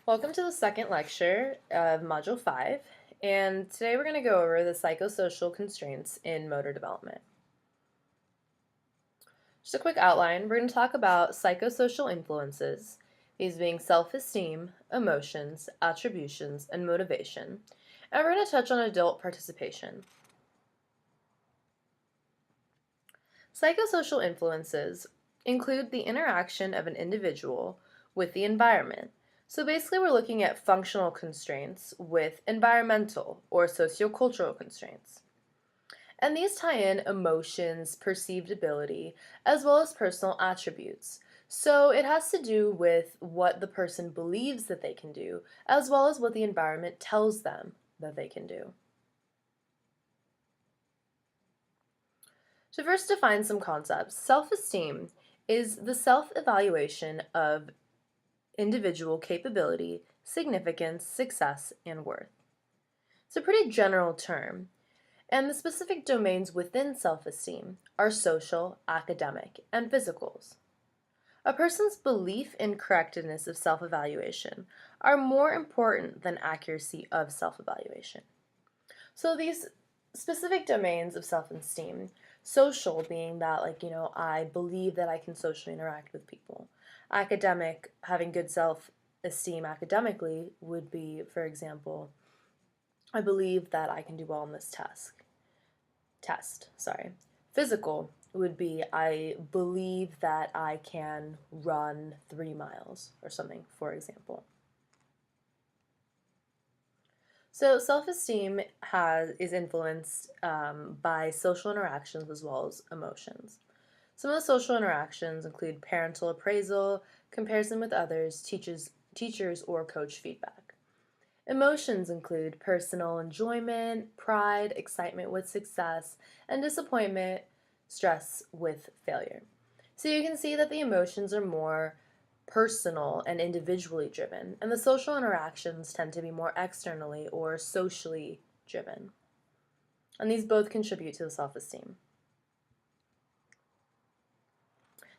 Welcome to the second lecture of Module 5, and today we're going to go over the psychosocial constraints in motor development. Just a quick outline, we're going to talk about psychosocial influences, these being self-esteem, emotions, attributions, and motivation, and we're going to touch on adult participation. Psychosocial influences include the interaction of an individual with the environment. So basically we're looking at functional constraints with environmental or sociocultural constraints. And these tie in emotions, perceived ability, as well as personal attributes. So it has to do with what the person believes that they can do, as well as what the environment tells them that they can do. To first define some concepts, self-esteem is the self-evaluation of individual capability, significance, success, and worth. It's a pretty general term, and the specific domains within self-esteem are social, academic, and physicals. A person's belief in correctness of self-evaluation are more important than accuracy of self-evaluation. So these specific domains of self-esteem, social being that I believe that I can socially interact with people. Academic, having good self-esteem academically would be, for example, I believe that I can do well on this test. Physical would be I believe that I can run 3 miles or something, for example. So self-esteem is influenced by social interactions as well as emotions. Some of the social interactions include parental appraisal, comparison with others, teachers or coach feedback. Emotions include personal enjoyment, pride, excitement with success, and disappointment, stress with failure. So you can see that the emotions are more personal and individually driven, and the social interactions tend to be more externally or socially driven. And these both contribute to the self-esteem.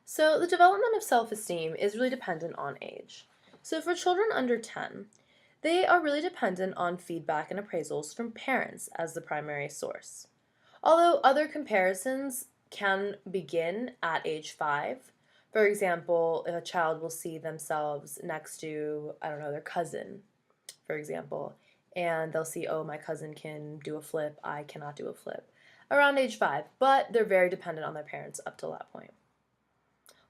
So the development of self-esteem is really dependent on age. So for children under 10, they are really dependent on feedback and appraisals from parents as the primary source. Although other comparisons can begin at age 5. For example, if a child will see themselves next to, I don't know, their cousin, for example, and they'll see, oh, my cousin can do a flip, I cannot do a flip, around age 5, but they're very dependent on their parents up till that point.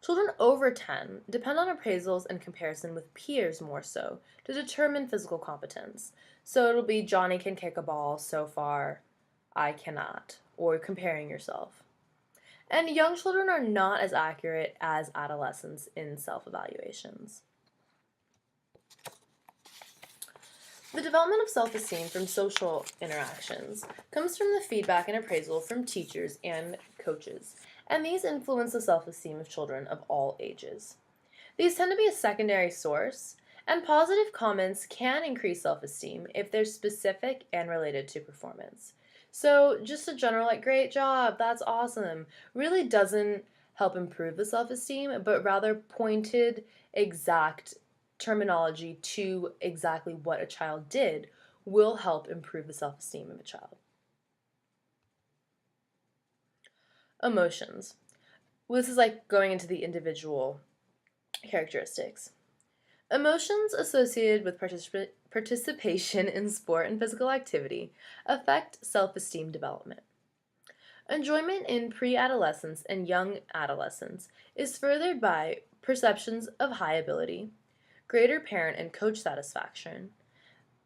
Children over 10 depend on appraisals and comparison with peers more so to determine physical competence. So it'll be Johnny can kick a ball so far, I cannot, or comparing yourself. And young children are not as accurate as adolescents in self-evaluations. The development of self-esteem from social interactions comes from the feedback and appraisal from teachers and coaches, and these influence the self-esteem of children of all ages. These tend to be a secondary source, and positive comments can increase self-esteem if they're specific and related to performance. So just a general great job, that's awesome, really doesn't help improve the self-esteem, but rather pointed, exact terminology to exactly what a child did will help improve the self-esteem of a child. Emotions. Well, this is going into the individual characteristics. Emotions associated with participation in sport and physical activity affect self-esteem development. Enjoyment in pre-adolescence and young adolescence is furthered by perceptions of high ability, greater parent and coach satisfaction,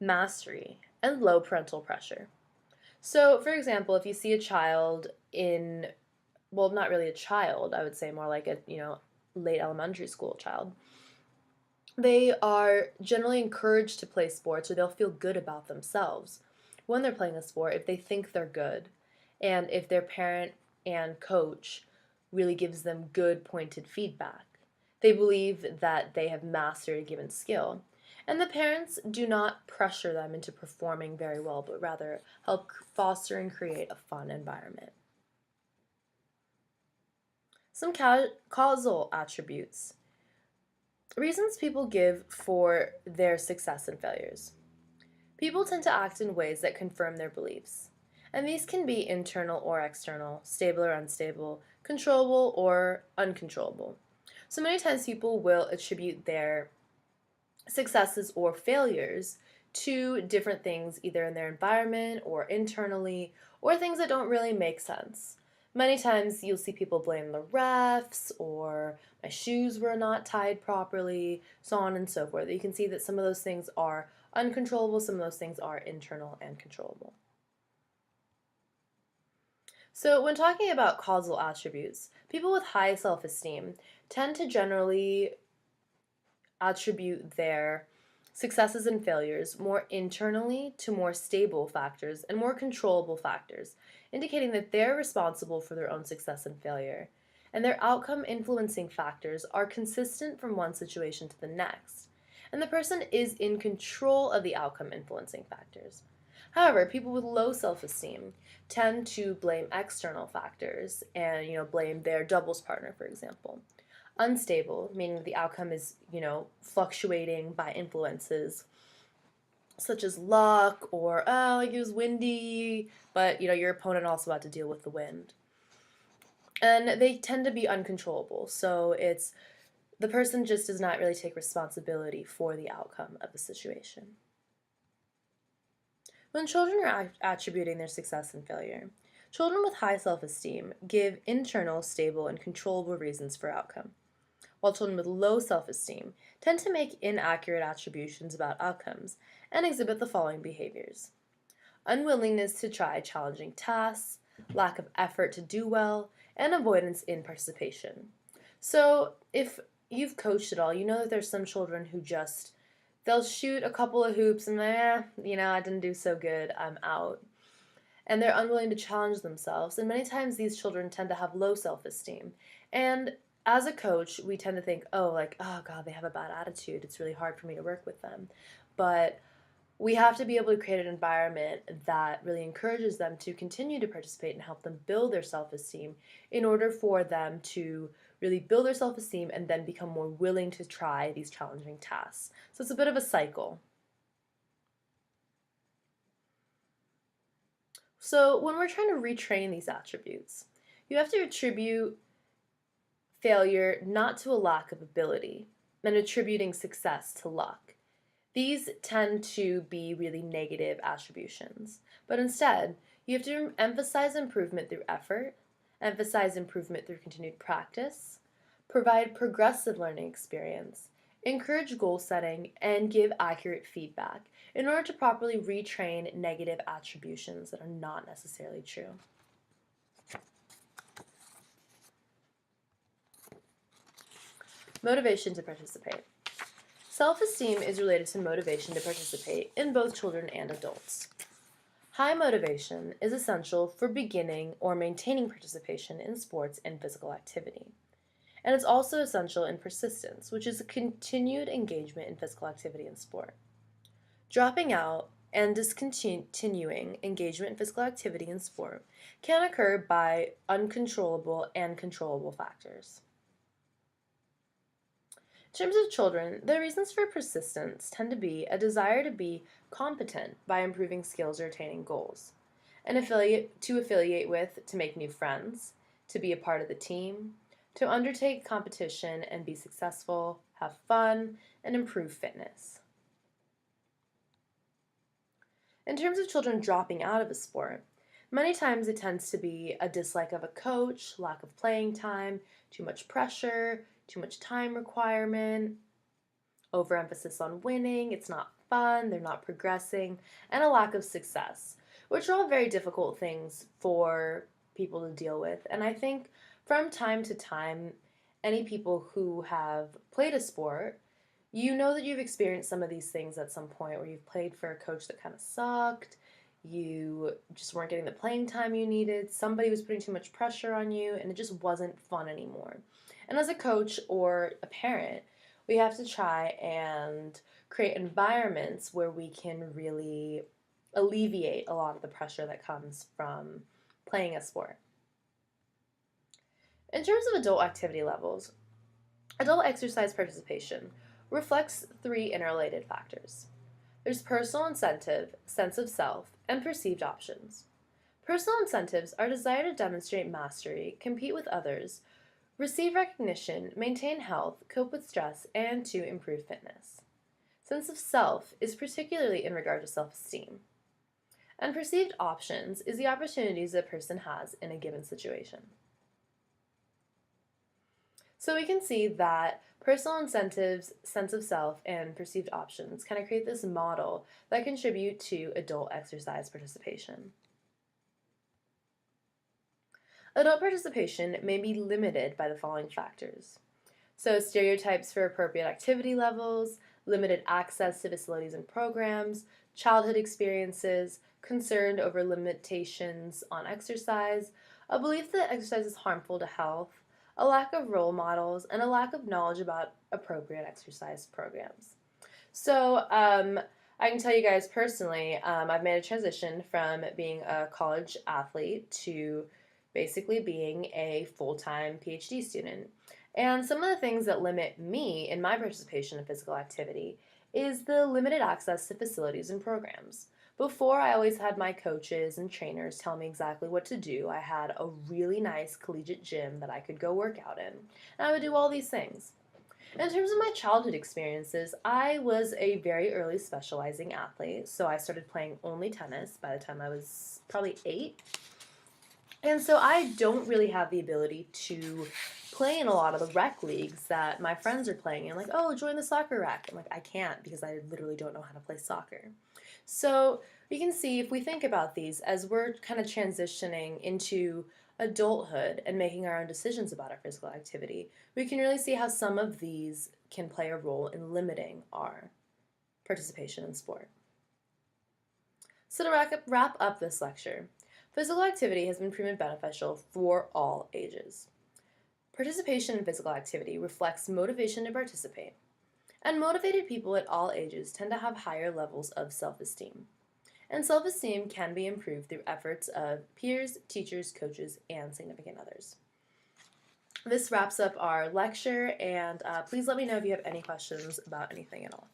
mastery, and low parental pressure. So, for example, if you see a child well, not really a child, I would say more like a, late elementary school child, they are generally encouraged to play sports or they'll feel good about themselves when they're playing a sport if they think they're good and if their parent and coach really gives them good pointed feedback. They believe that they have mastered a given skill. And the parents do not pressure them into performing very well, but rather help foster and create a fun environment. Some causal attributes Reasons people give for their success and failures. People tend to act in ways that confirm their beliefs, and these can be internal or external, stable or unstable, controllable or uncontrollable. So many times people will attribute their successes or failures to different things, either in their environment or internally, or things that don't really make sense. Many times you'll see people blame the refs, or my shoes were not tied properly, so on and so forth. You can see that some of those things are uncontrollable, some of those things are internal and controllable. So, when talking about causal attributes, people with high self esteem tend to generally attribute their successes and failures more internally to more stable factors and more controllable factors, indicating that they're responsible for their own success and failure, and their outcome influencing factors are consistent from one situation to the next, and the person is in control of the outcome influencing factors. However, people with low self-esteem tend to blame external factors and, blame their doubles partner, for example. Unstable, meaning that the outcome is, fluctuating by influences such as luck or, oh, like it was windy, but, your opponent also had to deal with the wind. And they tend to be uncontrollable. So it's the person just does not really take responsibility for the outcome of the situation. When children are attributing their success and failure, children with high self-esteem give internal, stable, and controllable reasons for outcome, while children with low self-esteem tend to make inaccurate attributions about outcomes and exhibit the following behaviors: unwillingness to try challenging tasks, lack of effort to do well, and avoidance in participation. So, if you've coached at all, you know that there's some children who just they'll shoot a couple of hoops and I didn't do so good, I'm out. And they're unwilling to challenge themselves. And many times these children tend to have low self-esteem. And as a coach, we tend to think, oh God, they have a bad attitude. It's really hard for me to work with them. But we have to be able to create an environment that really encourages them to continue to participate and help them build their self-esteem in order for them to really build their self-esteem and then become more willing to try these challenging tasks. So it's a bit of a cycle. So when we're trying to retrain these attributes, you have to attribute failure not to a lack of ability and attributing success to luck. These tend to be really negative attributions, but instead, you have to emphasize improvement through effort, emphasize improvement through continued practice, provide progressive learning experience, encourage goal setting, and give accurate feedback in order to properly retrain negative attributions that are not necessarily true. Motivation to participate. Self-esteem is related to motivation to participate in both children and adults. High motivation is essential for beginning or maintaining participation in sports and physical activity. And it's also essential in persistence, which is a continued engagement in physical activity and sport. Dropping out and discontinuing engagement in physical activity and sport can occur by uncontrollable and controllable factors. In terms of children, the reasons for persistence tend to be a desire to be competent by improving skills or attaining goals, to affiliate with, to make new friends, to be a part of the team, to undertake competition and be successful, have fun, and improve fitness. In terms of children dropping out of a sport, many times it tends to be a dislike of a coach, lack of playing time, too much pressure, too much time requirement, overemphasis on winning, it's not fun, they're not progressing, and a lack of success, which are all very difficult things for people to deal with. And I think from time to time, any people who have played a sport, you know that you've experienced some of these things at some point where you've played for a coach that kind of sucked, you just weren't getting the playing time you needed, somebody was putting too much pressure on you, and it just wasn't fun anymore. And as a coach or a parent, we have to try and create environments where we can really alleviate a lot of the pressure that comes from playing a sport. In terms of adult activity levels, Adult exercise participation reflects three interrelated factors. There's personal incentive, sense of self, and perceived options. Personal incentives are desire to demonstrate mastery, compete with others, receive recognition, maintain health, cope with stress, and to improve fitness. Sense of self is particularly in regard to self-esteem. And perceived options is the opportunities a person has in a given situation. So we can see that personal incentives, sense of self, and perceived options kind of create this model that contribute to adult exercise participation. Adult participation may be limited by the following factors. So stereotypes for appropriate activity levels, limited access to facilities and programs, childhood experiences, concern over limitations on exercise, a belief that exercise is harmful to health, a lack of role models, and a lack of knowledge about appropriate exercise programs. So I can tell you guys personally, I've made a transition from being a college athlete to basically being a full-time PhD student. And some of the things that limit me in my participation in physical activity is the limited access to facilities and programs. Before, I always had my coaches and trainers tell me exactly what to do. I had a really nice collegiate gym that I could go work out in, and I would do all these things. In terms of my childhood experiences, I was a very early specializing athlete, so I started playing only tennis by the time I was probably 8. And so I don't really have the ability to play in a lot of the rec leagues that my friends are playing in. Like, oh, join the soccer rec. I'm like, I can't because I literally don't know how to play soccer. So we can see if we think about these as we're kind of transitioning into adulthood and making our own decisions about our physical activity, we can really see how some of these can play a role in limiting our participation in sport. So to wrap up this lecture, physical activity has been proven beneficial for all ages. Participation in physical activity reflects motivation to participate, and motivated people at all ages tend to have higher levels of self-esteem. And self-esteem can be improved through efforts of peers, teachers, coaches, and significant others. This wraps up our lecture, and please let me know if you have any questions about anything at all.